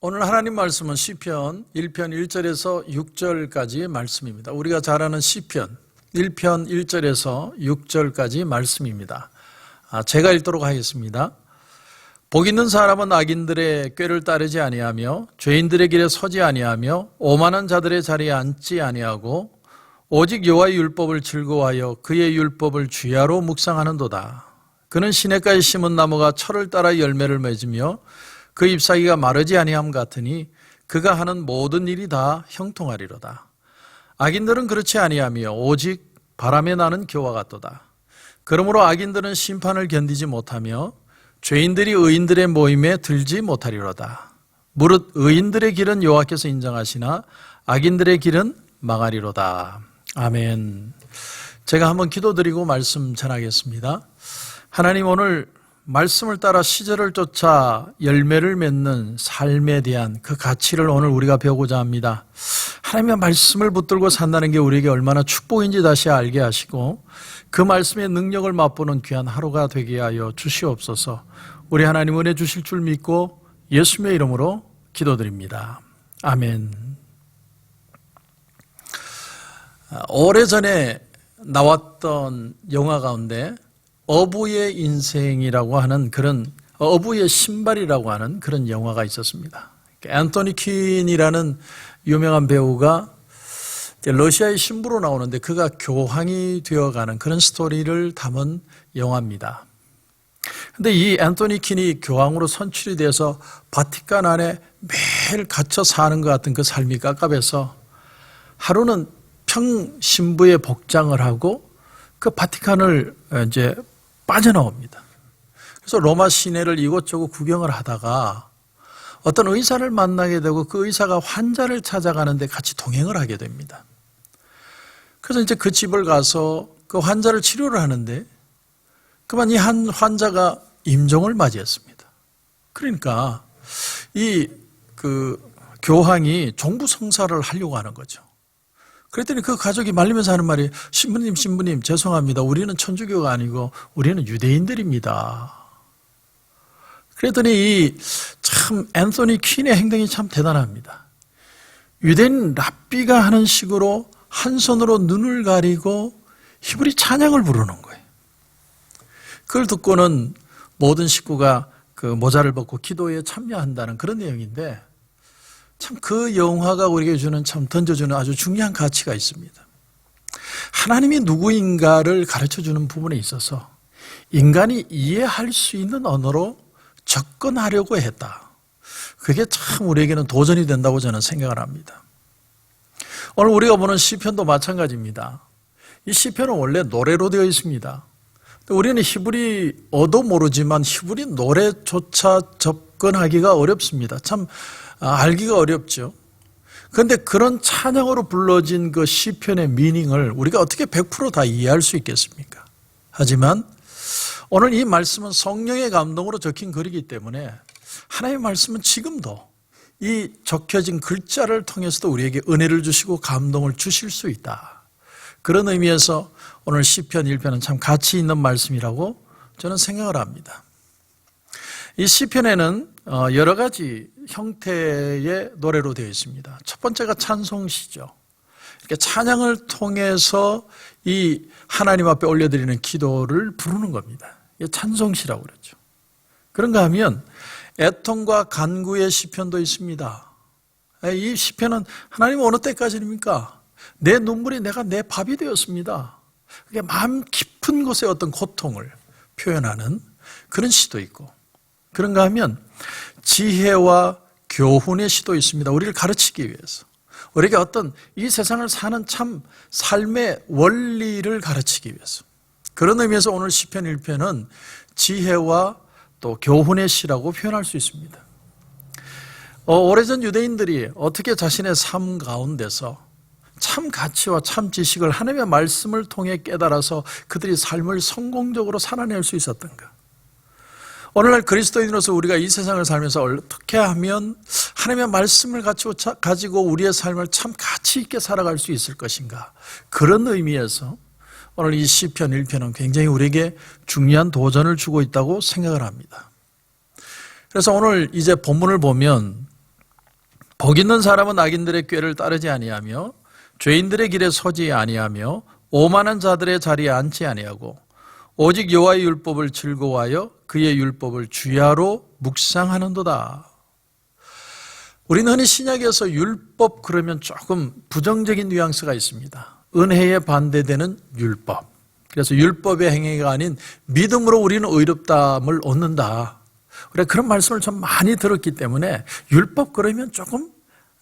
오늘 하나님 말씀은 시편 1편 1절에서 6절까지의 말씀입니다. 우리가 잘 아는 시편 1편 1절에서 6절까지 말씀입니다. 제가 읽도록 하겠습니다. 복 있는 사람은 악인들의 꾀를 따르지 아니하며 죄인들의 길에 서지 아니하며 오만한 자들의 자리에 앉지 아니하고 오직 여호와의 율법을 즐거워하여 그의 율법을 주야로 묵상하는도다. 그는 시냇가에 심은 나무가 철을 따라 열매를 맺으며 그 잎사귀가 마르지 아니함 같으니 그가 하는 모든 일이 다 형통하리로다. 악인들은 그렇지 아니하며 오직 바람에 나는 겨와 같도다. 그러므로 악인들은 심판을 견디지 못하며 죄인들이 의인들의 모임에 들지 못하리로다. 무릇 의인들의 길은 여호와께서 인정하시나 악인들의 길은 망하리로다. 아멘. 제가 한번 기도드리고 말씀 전하겠습니다. 하나님, 오늘 말씀을 따라 시절을 쫓아 열매를 맺는 삶에 대한 그 가치를 오늘 우리가 배우고자 합니다. 하나님의 말씀을 붙들고 산다는 게 우리에게 얼마나 축복인지 다시 알게 하시고 그 말씀의 능력을 맛보는 귀한 하루가 되게 하여 주시옵소서. 우리 하나님 은혜 주실 줄 믿고 예수님의 이름으로 기도드립니다. 아멘. 오래전에 나왔던 영화 가운데 어부의 인생이라고 하는 그런 어부의 신발이라고 하는 그런 영화가 있었습니다. 앤토니 퀸이라는 유명한 배우가 러시아의 신부로 나오는데 그가 교황이 되어가는 그런 스토리를 담은 영화입니다. 근데 이 앤토니 퀸이 교황으로 선출이 돼서 바티칸 안에 매일 갇혀 사는 것 같은 그 삶이 깝깝해서 하루는 평신부의 복장을 하고 그 바티칸을 이제 빠져나옵니다. 그래서 로마 시내를 이곳저곳 구경을 하다가 어떤 의사를 만나게 되고 그 의사가 환자를 찾아가는데 같이 동행을 하게 됩니다. 그래서 이제 그 집을 가서 그 환자를 치료를 하는데 그만 이 한 환자가 임종을 맞이했습니다. 그러니까 이 교황이 종부 성사를 하려고 하는 거죠. 그랬더니 그 가족이 말리면서 하는 말이 신부님 죄송합니다. 우리는 천주교가 아니고 우리는 유대인들입니다. 그랬더니 참 앤토니 퀸의 행동이 참 대단합니다. 유대인 랍비가 하는 식으로 한 손으로 눈을 가리고 히브리 찬양을 부르는 거예요. 그걸 듣고는 모든 식구가 그 모자를 벗고 기도에 참여한다는 그런 내용인데 참 그 영화가 우리에게 주는 참 던져주는 아주 중요한 가치가 있습니다. 하나님이 누구인가를 가르쳐주는 부분에 있어서 인간이 이해할 수 있는 언어로 접근하려고 했다. 그게 참 우리에게는 도전이 된다고 저는 생각을 합니다. 오늘 우리가 보는 시편도 마찬가지입니다. 이 시편은 원래 노래로 되어 있습니다. 우리는 히브리어도 모르지만 히브리 노래조차 접근하기가 어렵습니다. 참 알기가 어렵죠. 그런데 그런 찬양으로 불러진 그 시편의 미닝을 우리가 어떻게 100% 다 이해할 수 있겠습니까? 하지만 오늘 이 말씀은 성령의 감동으로 적힌 글이기 때문에 하나님의 말씀은 지금도 이 적혀진 글자를 통해서도 우리에게 은혜를 주시고 감동을 주실 수 있다. 그런 의미에서 오늘 시편 1편은 참 가치 있는 말씀이라고 저는 생각을 합니다. 이 시편에는 여러 가지 형태의 노래로 되어 있습니다. 첫 번째가 찬송시죠. 이렇게 찬양을 통해서 이 하나님 앞에 올려드리는 기도를 부르는 겁니다. 이게 찬송시라고 그러죠. 그런가 하면 애통과 간구의 시편도 있습니다. 이 시편은 하나님 어느 때까지입니까? 내 눈물이 내 밥이 되었습니다. 그게 마음 깊은 곳의 어떤 고통을 표현하는 그런 시도 있고, 그런가 하면 지혜와 교훈의 시도 있습니다. 우리를 가르치기 위해서, 우리에게 어떤 이 세상을 사는 참 삶의 원리를 가르치기 위해서, 그런 의미에서 오늘 시편 1편은 지혜와 또 교훈의 시라고 표현할 수 있습니다. 오래전 유대인들이 어떻게 자신의 삶 가운데서 참 가치와 참 지식을 하나님의 말씀을 통해 깨달아서 그들이 삶을 성공적으로 살아낼 수 있었던가? 오늘날 그리스도인으로서 우리가 이 세상을 살면서 어떻게 하면 하나님의 말씀을 가지고 우리의 삶을 참 가치 있게 살아갈 수 있을 것인가? 그런 의미에서 오늘 이 시편 1편은 굉장히 우리에게 중요한 도전을 주고 있다고 생각을 합니다. 그래서 오늘 이제 본문을 보면 복 있는 사람은 악인들의 꾀를 따르지 아니하며 죄인들의 길에 서지 아니하며 오만한 자들의 자리에 앉지 아니하고 오직 여호와의 율법을 즐거워하여 그의 율법을 주야로 묵상하는도다. 우리는 흔히 신약에서 율법 그러면 조금 부정적인 뉘앙스가 있습니다. 은혜에 반대되는 율법. 그래서 율법의 행위가 아닌 믿음으로 우리는 의롭다함을 얻는다. 그래, 그런 말씀을 좀 많이 들었기 때문에 율법 그러면 조금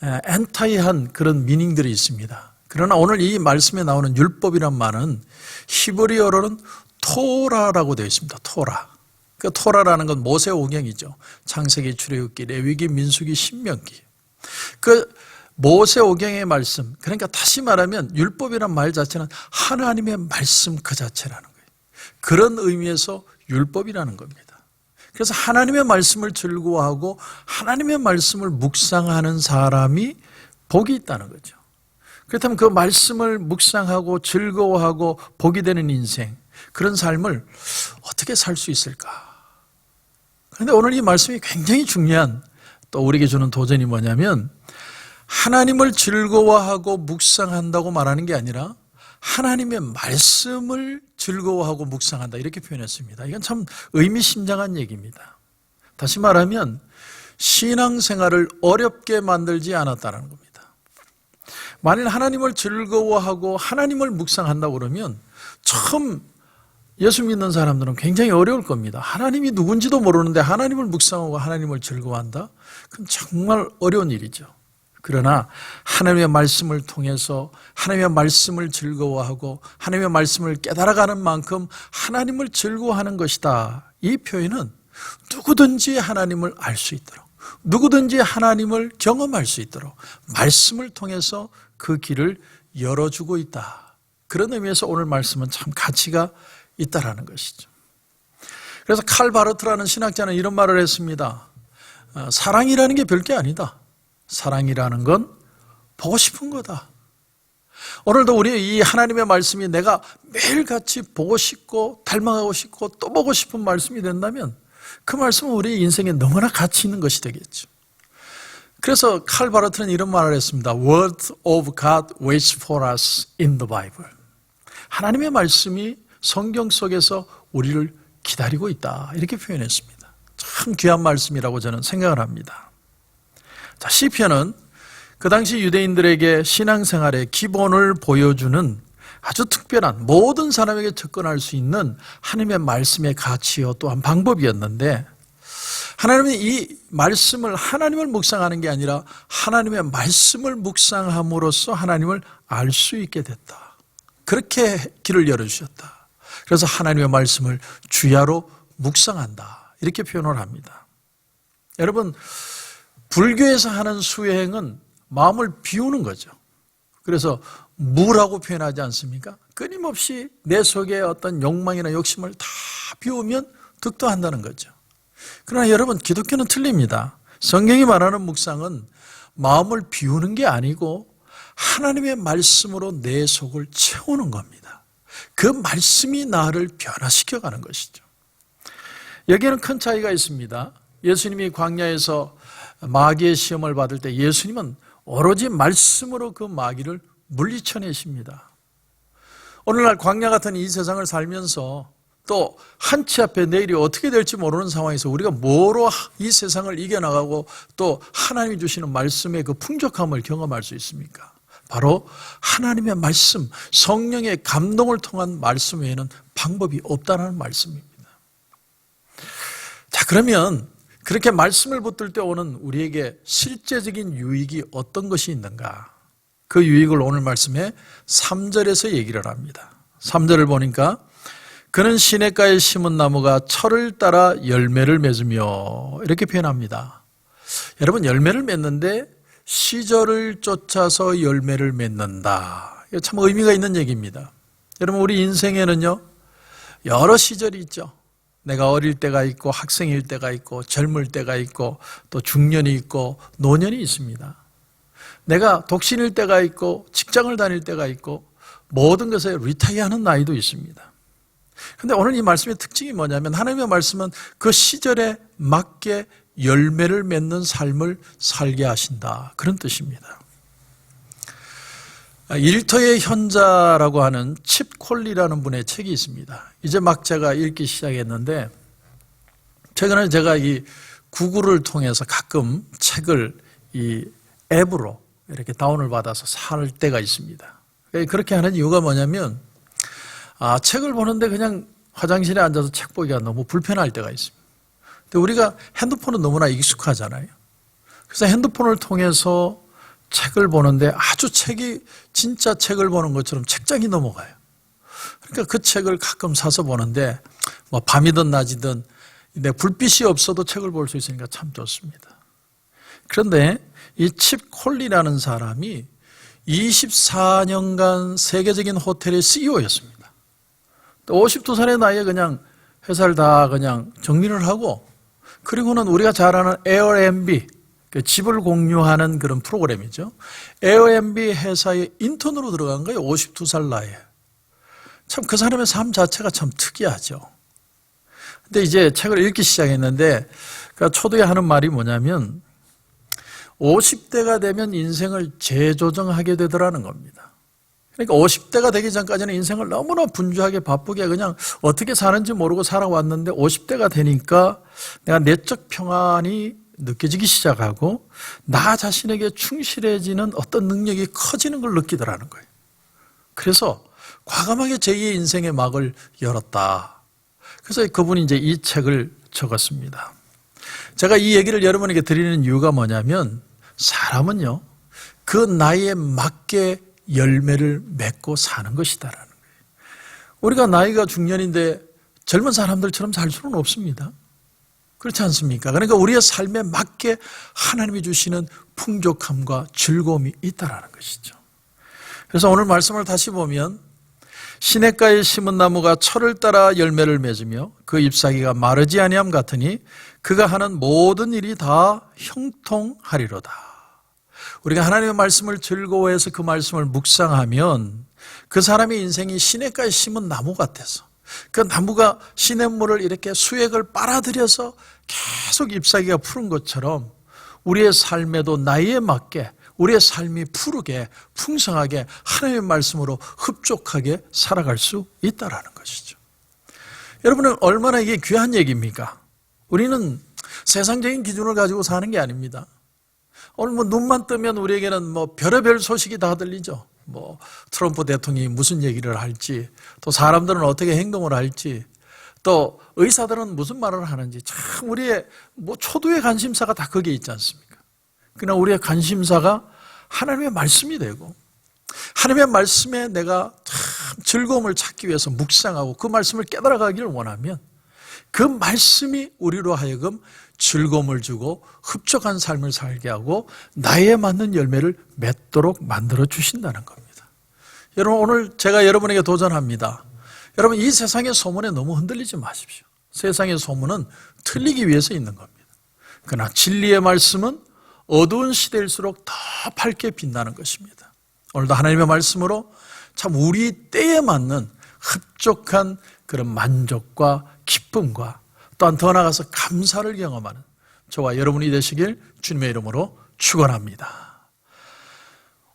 엔타이한 그런 미닝들이 있습니다. 그러나 오늘 이 말씀에 나오는 율법이란 말은 히브리어로는 토라라고 되어 있습니다. 토라. 그 토라라는 건 모세오경이죠. 창세기, 출애굽기, 레위기, 민수기, 신명기. 그 모세오경의 말씀, 그러니까 다시 말하면 율법이란 말 자체는 하나님의 말씀 그 자체라는 거예요. 그런 의미에서 율법이라는 겁니다. 그래서 하나님의 말씀을 즐거워하고 하나님의 말씀을 묵상하는 사람이 복이 있다는 거죠. 그렇다면 그 말씀을 묵상하고 즐거워하고 복이 되는 인생, 그런 삶을 어떻게 살 수 있을까? 그런데 오늘 이 말씀이 굉장히 중요한 또 우리에게 주는 도전이 뭐냐면 하나님을 즐거워하고 묵상한다고 말하는 게 아니라 하나님의 말씀을 즐거워하고 묵상한다 이렇게 표현했습니다. 이건 참 의미심장한 얘기입니다. 다시 말하면 신앙생활을 어렵게 만들지 않았다는 겁니다. 만일 하나님을 즐거워하고 하나님을 묵상한다고 그러면 처음 예수 믿는 사람들은 굉장히 어려울 겁니다. 하나님이 누군지도 모르는데 하나님을 묵상하고 하나님을 즐거워한다? 그건 정말 어려운 일이죠. 그러나 하나님의 말씀을 통해서 하나님의 말씀을 즐거워하고 하나님의 말씀을 깨달아가는 만큼 하나님을 즐거워하는 것이다. 이 표현은 누구든지 하나님을 알 수 있도록, 누구든지 하나님을 경험할 수 있도록 말씀을 통해서 그 길을 열어주고 있다. 그런 의미에서 오늘 말씀은 참 가치가 있다라는 것이죠. 그래서 칼 바르트라는 신학자는 이런 말을 했습니다. 사랑이라는 게 별게 아니다. 사랑이라는 건 보고 싶은 거다. 오늘도 우리 이 하나님의 말씀이 내가 매일같이 보고 싶고 닮아가고 싶고 또 보고 싶은 말씀이 된다면 그 말씀은 우리 인생에 너무나 가치 있는 것이 되겠죠. 그래서 칼 바르트는 이런 말을 했습니다. Word of God waits for us in the Bible. 하나님의 말씀이 성경 속에서 우리를 기다리고 있다. 이렇게 표현했습니다. 참 귀한 말씀이라고 저는 생각을 합니다. 자, 시편은 그 당시 유대인들에게 신앙생활의 기본을 보여주는 아주 특별한 모든 사람에게 접근할 수 있는 하나님의 말씀의 가치요 또한 방법이었는데 하나님은 이 말씀을 하나님을 묵상하는 게 아니라 하나님의 말씀을 묵상함으로써 하나님을 알 수 있게 됐다. 그렇게 길을 열어주셨다. 그래서 하나님의 말씀을 주야로 묵상한다. 이렇게 표현을 합니다. 여러분, 불교에서 하는 수행은 마음을 비우는 거죠. 그래서 무라고 표현하지 않습니까? 끊임없이 내 속에 어떤 욕망이나 욕심을 다 비우면 득도한다는 거죠. 그러나 여러분, 기독교는 틀립니다. 성경이 말하는 묵상은 마음을 비우는 게 아니고 하나님의 말씀으로 내 속을 채우는 겁니다. 그 말씀이 나를 변화시켜가는 것이죠. 여기에는 큰 차이가 있습니다. 예수님이 광야에서 마귀의 시험을 받을 때 예수님은 오로지 말씀으로 그 마귀를 물리쳐내십니다. 오늘날 광야 같은 이 세상을 살면서 또 한 치 앞에 내일이 어떻게 될지 모르는 상황에서 우리가 뭐로 이 세상을 이겨나가고 또 하나님이 주시는 말씀의 그 풍족함을 경험할 수 있습니까? 바로 하나님의 말씀, 성령의 감동을 통한 말씀 외에는 방법이 없다는 말씀입니다. 자, 그러면 그렇게 말씀을 붙들 때 오는 우리에게 실제적인 유익이 어떤 것이 있는가? 그 유익을 오늘 말씀에 3절에서 얘기를 합니다. 3절을 보니까 그는 시냇가에 심은 나무가 철을 따라 열매를 맺으며 이렇게 표현합니다. 여러분, 열매를 맺는데 시절을 쫓아서 열매를 맺는다. 이거 참 의미가 있는 얘기입니다. 여러분, 우리 인생에는요 여러 시절이 있죠. 내가 어릴 때가 있고 학생일 때가 있고 젊을 때가 있고 또 중년이 있고 노년이 있습니다. 내가 독신일 때가 있고 직장을 다닐 때가 있고 모든 것에 리타이어하는 나이도 있습니다. 그런데 오늘 이 말씀의 특징이 뭐냐면 하나님의 말씀은 그 시절에 맞게 열매를 맺는 삶을 살게 하신다. 그런 뜻입니다. 일터의 현자라고 하는 칩 콜리라는 분의 책이 있습니다. 이제 막 제가 읽기 시작했는데 최근에 제가 이 구글을 통해서 가끔 책을 이 앱으로 이렇게 다운을 받아서 살 때가 있습니다. 그렇게 하는 이유가 뭐냐면 책을 보는데 그냥 화장실에 앉아서 책 보기가 너무 불편할 때가 있습니다. 근데 우리가 핸드폰은 너무나 익숙하잖아요. 그래서 핸드폰을 통해서 책을 보는데 아주 책이 진짜 책을 보는 것처럼 책장이 넘어가요. 그러니까 그 책을 가끔 사서 보는데 뭐 밤이든 낮이든 내 불빛이 없어도 책을 볼 수 있으니까 참 좋습니다. 그런데 이 칩 콜리라는 사람이 24년간 세계적인 호텔의 CEO였습니다. 52살의 나이에 그냥 회사를 다 그냥 정리를 하고 그리고는 우리가 잘 아는 에어비앤비 집을 공유하는 그런 프로그램이죠. 에어비앤비 회사에 인턴으로 들어간 거예요. 52살 나이에. 참 그 사람의 삶 자체가 참 특이하죠. 근데 이제 책을 읽기 시작했는데 그 초두에 하는 말이 뭐냐면 50대가 되면 인생을 재조정하게 되더라는 겁니다. 그러니까 50대가 되기 전까지는 인생을 너무나 분주하게 바쁘게 그냥 어떻게 사는지 모르고 살아왔는데 50대가 되니까 내가 내적 평안이 느껴지기 시작하고 나 자신에게 충실해지는 어떤 능력이 커지는 걸 느끼더라는 거예요. 그래서 과감하게 제2의 인생의 막을 열었다. 그래서 그분이 이제 이 책을 적었습니다. 제가 이 얘기를 여러분에게 드리는 이유가 뭐냐면 사람은요, 그 나이에 맞게 열매를 맺고 사는 것이다라는 거예요. 우리가 나이가 중년인데 젊은 사람들처럼 살 수는 없습니다. 그렇지 않습니까? 그러니까 우리의 삶에 맞게 하나님이 주시는 풍족함과 즐거움이 있다라는 것이죠. 그래서 오늘 말씀을 다시 보면 시냇가에 심은 나무가 철을 따라 열매를 맺으며 그 잎사귀가 마르지 아니함 같으니 그가 하는 모든 일이 다 형통하리로다. 우리가 하나님의 말씀을 즐거워해서 그 말씀을 묵상하면 그 사람의 인생이 시냇가에 심은 나무 같아서 그 나무가 시냇물을 이렇게 수액을 빨아들여서 계속 잎사귀가 푸른 것처럼 우리의 삶에도 나이에 맞게 우리의 삶이 푸르게 풍성하게 하나님의 말씀으로 흡족하게 살아갈 수 있다는 것이죠. 여러분은 얼마나 이게 귀한 얘기입니까? 우리는 세상적인 기준을 가지고 사는 게 아닙니다. 오늘 뭐 눈만 뜨면 우리에게는 뭐 별의별 소식이 다 들리죠. 뭐 트럼프 대통령이 무슨 얘기를 할지, 또 사람들은 어떻게 행동을 할지, 또 의사들은 무슨 말을 하는지 참 우리의 뭐 초두의 관심사가 다 거기에 있지 않습니까? 그러나 우리의 관심사가 하나님의 말씀이 되고 하나님의 말씀에 내가 참 즐거움을 찾기 위해서 묵상하고 그 말씀을 깨달아가기를 원하면 그 말씀이 우리로 하여금 즐거움을 주고 흡족한 삶을 살게 하고 나이에 맞는 열매를 맺도록 만들어 주신다는 겁니다. 여러분, 오늘 제가 여러분에게 도전합니다. 여러분, 이 세상의 소문에 너무 흔들리지 마십시오. 세상의 소문은 틀리기 위해서 있는 겁니다. 그러나 진리의 말씀은 어두운 시대일수록 더 밝게 빛나는 것입니다. 오늘도 하나님의 말씀으로 참 우리 때에 맞는 흡족한 그런 만족과 기쁨과 또한 더 나아가서 감사를 경험하는 저와 여러분이 되시길 주님의 이름으로 축원합니다.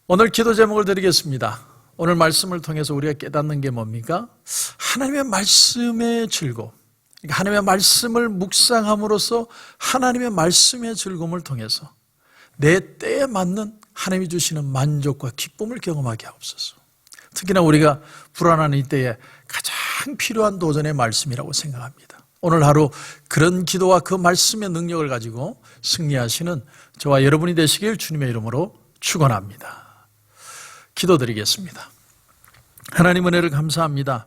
오늘 기도 제목을 드리겠습니다. 오늘 말씀을 통해서 우리가 깨닫는 게 뭡니까? 하나님의 말씀의 즐거움, 그러니까 하나님의 말씀을 묵상함으로써 하나님의 말씀의 즐거움을 통해서 내 때에 맞는 하나님이 주시는 만족과 기쁨을 경험하게 하옵소서. 특히나 우리가 불안한 이때에 가장 필요한 도전의 말씀이라고 생각합니다. 오늘 하루 그런 기도와 그 말씀의 능력을 가지고 승리하시는 저와 여러분이 되시길 주님의 이름으로 축원합니다. 기도드리겠습니다. 하나님 은혜를 감사합니다.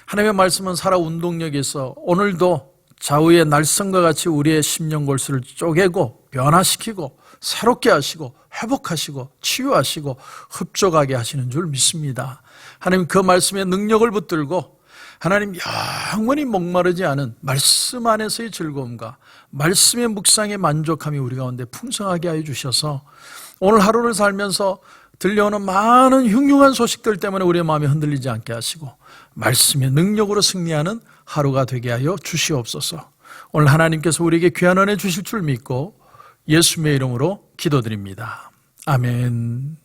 하나님의 말씀은 살아 운동력이 있어 오늘도 좌우의 날성과 같이 우리의 심령골수를 쪼개고 변화시키고 새롭게 하시고 회복하시고 치유하시고 흡족하게 하시는 줄 믿습니다. 하나님, 그 말씀의 능력을 붙들고 하나님 영원히 목마르지 않은 말씀 안에서의 즐거움과 말씀의 묵상의 만족함이 우리 가운데 풍성하게 하여 주셔서 오늘 하루를 살면서 들려오는 많은 흉흉한 소식들 때문에 우리의 마음이 흔들리지 않게 하시고 말씀의 능력으로 승리하는 하루가 되게 하여 주시옵소서. 오늘 하나님께서 우리에게 귀한 은혜 주실 줄 믿고 예수님의 이름으로 기도드립니다. 아멘.